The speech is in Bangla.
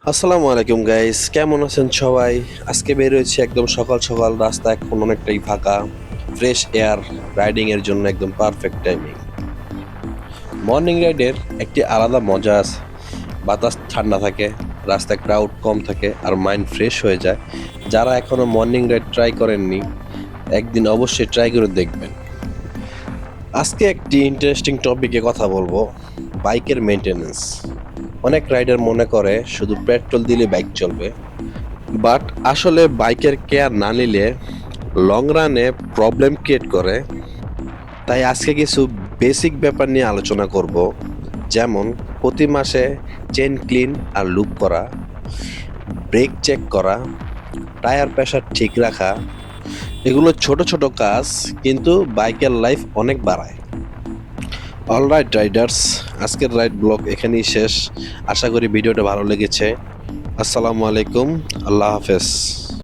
আসসালামু আলাইকুম গাইস, কেমন আছেন সবাই? আজকে বের হয়েছি একদম সকাল সকাল, রাস্তা এখন অনেকটাই ফাঁকা। ফ্রেশ এয়ার, রাইডিং এর জন্য একদম পারফেক্ট টাইমিং। মর্নিং রাইডের একটি আলাদা মজা আছে। বাতাস ঠান্ডা থাকে, রাস্তায় ক্রাউড কম থাকে আর মাইন্ড ফ্রেশ হয়ে যায়। যারা এখনো মর্নিং রাইড ট্রাই করেননি, একদিন অবশ্যই ট্রাই করে দেখবেন। আজকে একটি ইন্টারেস্টিং টপিকে কথা বলবো, বাইকের মেনটেনেন্স। অনেক রাইডার মনে করে শুধু পেট্রোল দিলে বাইক চলবে, বাট আসলে বাইকের কেয়ার না নিলে লং রানে প্রবলেম ক্রিয়েট করে। তাই আজকে কিছু বেসিক ব্যাপার নিয়ে আলোচনা করব, যেমন প্রতি মাসে চেন ক্লিন আর লুপ করা, ব্রেক চেক করা, টায়ার প্রেশার ঠিক রাখা। এগুলো ছোট ছোট কাজ, কিন্তু বাইকের লাইফ অনেক বাড়ায়। অলরাইট রাইডার্স, আজকের রাইড ব্লগ এখানেই শেষ। আশা করি ভিডিওটা ভালো লেগেছে। আসসালামু আলাইকুম, আল্লাহ হাফেজ।